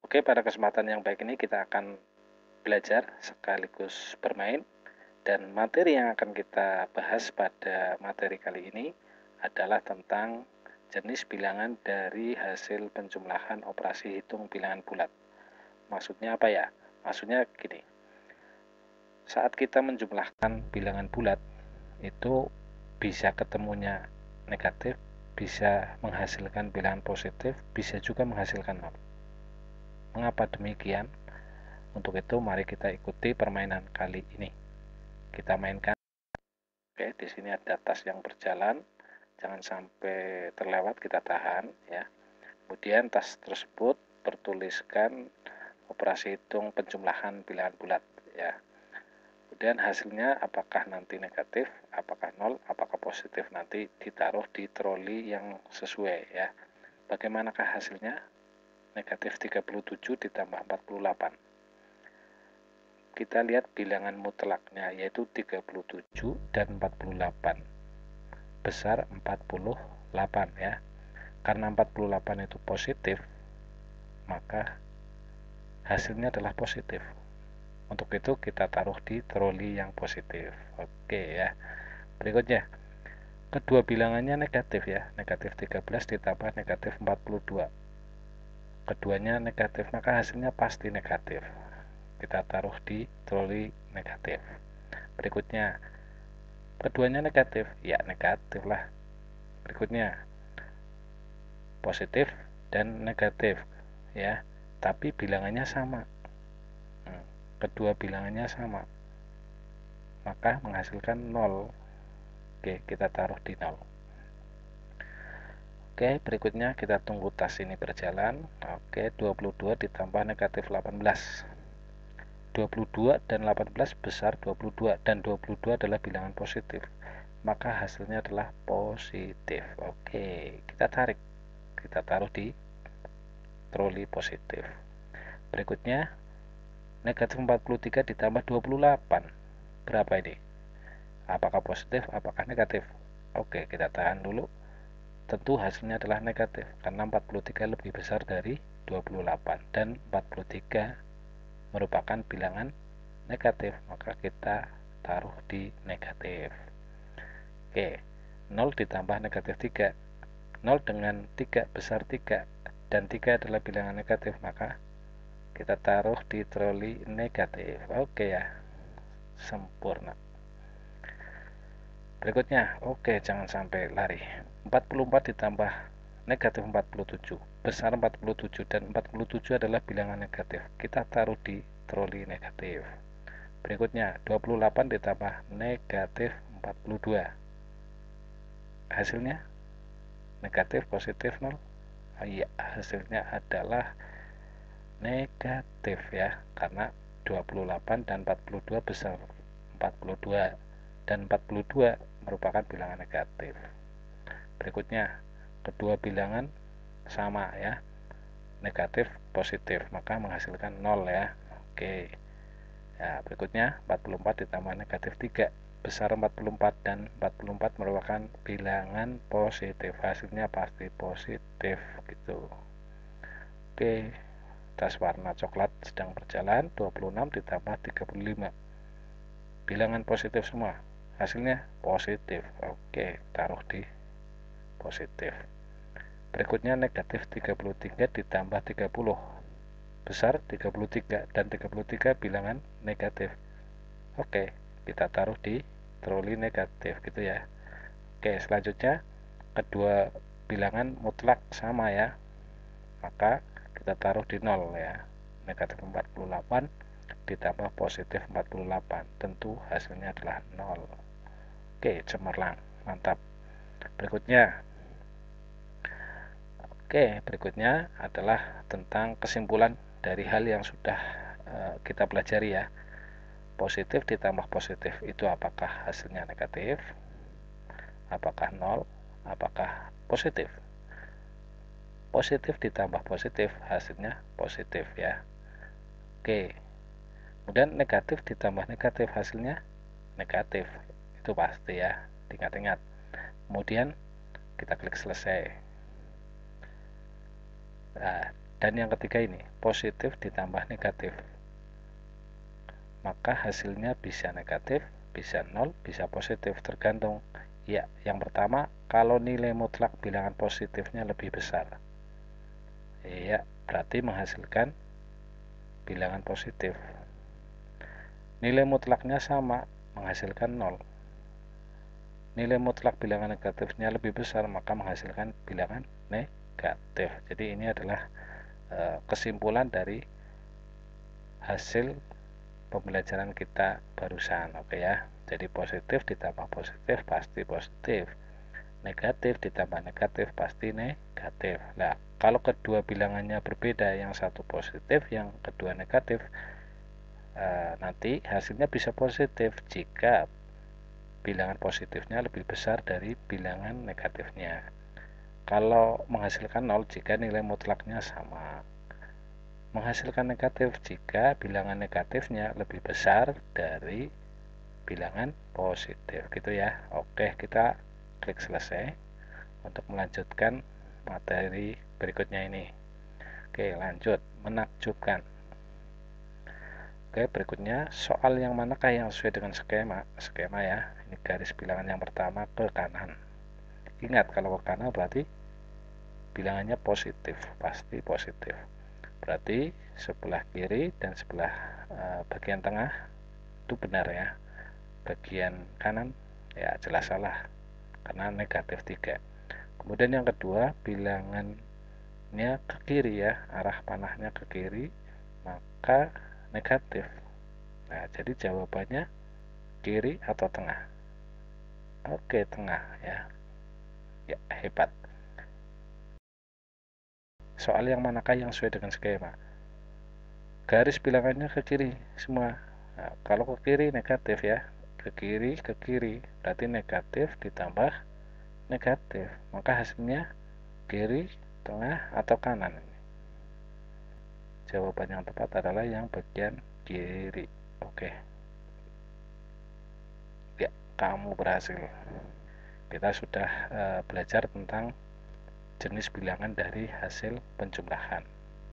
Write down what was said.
Oke, pada kesempatan yang baik ini kita akan belajar sekaligus bermain, dan materi yang akan kita bahas pada materi kali ini adalah tentang jenis bilangan dari hasil penjumlahan operasi hitung bilangan bulat. Maksudnya apa ya? Maksudnya gini, saat kita menjumlahkan bilangan bulat itu bisa ketemunya negatif, bisa menghasilkan bilangan positif, bisa juga menghasilkan nol. Mengapa demikian? Untuk itu mari kita ikuti permainan kali ini. Kita mainkan. Oke, di sini ada tas yang berjalan, jangan sampai terlewat, kita tahan ya. Kemudian tas tersebut bertuliskan operasi hitung penjumlahan bilangan bulat ya. Kemudian hasilnya apakah nanti negatif, apakah nol, apakah positif, nanti ditaruh di troli yang sesuai ya. Bagaimanakah hasilnya? Negatif 37 ditambah 48. Kita lihat bilangan mutlaknya yaitu 37 dan 48. Besar 48 ya. Karena 48 itu positif, maka hasilnya adalah positif. Untuk itu kita taruh di troli yang positif. Oke ya. Berikutnya, kedua bilangannya negatif ya. Negatif 13 ditambah negatif 42. Keduanya negatif, maka hasilnya pasti negatif. Kita taruh di troli negatif. Berikutnya, keduanya negatif, ya negatif lah. Berikutnya, positif dan negatif ya, tapi bilangannya sama. Kedua bilangannya sama, maka menghasilkan 0. Oke, kita taruh di 0. Oke, berikutnya kita tunggu tas ini berjalan. Oke, 22 ditambah negatif 18. 22 dan 18 besar 22, dan 22 adalah bilangan positif, maka hasilnya adalah positif. Oke, kita tarik, kita taruh di troli positif. Berikutnya, negatif 43 ditambah 28. Berapa ini? Apakah positif, apakah negatif? Oke, kita tahan dulu. Tentu hasilnya adalah negatif, karena 43 lebih besar dari 28, dan 43 merupakan bilangan negatif, maka kita taruh di negatif. Oke, 0 ditambah negatif 3. 0 dengan 3 besar 3, dan 3 adalah bilangan negatif, maka kita taruh di troli negatif. Oke ya, sempurna. Berikutnya, oke, jangan sampai lari. 44 ditambah negatif 47. Besar 47, dan 47 adalah bilangan negatif. Kita taruh di troli negatif. Berikutnya, 28 ditambah negatif 42. Hasilnya negatif, positif, 0. Iya, hasilnya adalah negatif ya, karena 28 dan 42 besar 42, dan 42 merupakan bilangan negatif. Berikutnya, kedua bilangan sama ya, negatif positif, maka menghasilkan 0 ya. Oke ya, berikutnya 44 ditambah negatif 3, besar 44, dan 44 merupakan bilangan positif, hasilnya pasti positif gitu. Oke, tas warna coklat sedang berjalan, 26 ditambah 35. Bilangan positif semua, hasilnya positif. Oke, taruh di positif. Berikutnya negatif 33 ditambah 30. Besar 33, dan 33 bilangan negatif. Oke, kita taruh di troli negatif gitu ya. Oke, selanjutnya kedua bilangan mutlak sama ya, maka kita taruh di 0 ya. Negatif 48 ditambah positif 48, tentu hasilnya adalah 0. Oke, cemerlang, mantap. Berikutnya adalah tentang kesimpulan dari hal yang sudah kita pelajari ya. Positif ditambah positif itu apakah hasilnya negatif, apakah 0, apakah positif? Positif ditambah positif hasilnya positif ya. Oke, kemudian negatif ditambah negatif hasilnya negatif, itu pasti ya, ingat-ingat. Kemudian kita klik selesai. Nah, Dan yang ketiga ini, positif ditambah negatif. Maka hasilnya bisa negatif, bisa 0, bisa positif, tergantung. Ya, yang pertama, kalau nilai mutlak bilangan positifnya lebih besar, ya berarti menghasilkan bilangan positif. Nilai mutlaknya sama, menghasilkan 0. Nilai mutlak bilangan negatifnya lebih besar, maka menghasilkan bilangan negatif. Jadi ini adalah kesimpulan dari hasil pembelajaran kita barusan. Oke ya. Jadi positif ditambah positif pasti positif, negatif ditambah negatif pasti negatif. Nah, kalau kedua bilangannya berbeda, yang satu positif, yang kedua negatif, nanti hasilnya bisa positif jika bilangan positifnya lebih besar dari bilangan negatifnya. Kalau menghasilkan 0 jika nilai mutlaknya sama. Menghasilkan negatif jika bilangan negatifnya lebih besar dari bilangan positif, gitu ya. Oke, kita klik selesai untuk melanjutkan materi berikutnya ini. Oke, lanjut. Menakjubkan. Oke, berikutnya soal yang manakah yang sesuai dengan skema ya. Ini garis bilangan yang pertama ke kanan. Ingat, kalau ke kanan berarti bilangannya positif, pasti positif. Berarti sebelah kiri dan sebelah bagian tengah itu benar ya. Bagian kanan ya jelas salah karena negatif 3. Kemudian yang kedua, bilangannya ke kiri ya, arah panahnya ke kiri, maka negatif. Nah, jadi jawabannya kiri atau tengah? Oke, tengah ya. Ya, hebat. Soal yang manakah yang sesuai dengan skema? Garis bilangannya ke kiri semua. Nah, kalau ke kiri negatif ya. Ke kiri berarti negatif ditambah negatif. Maka hasilnya kiri, tengah, atau kanan. Jawaban yang tepat adalah yang bagian kiri. Oke. Ya, kamu berhasil. Kita sudah belajar tentang jenis bilangan dari hasil penjumlahan.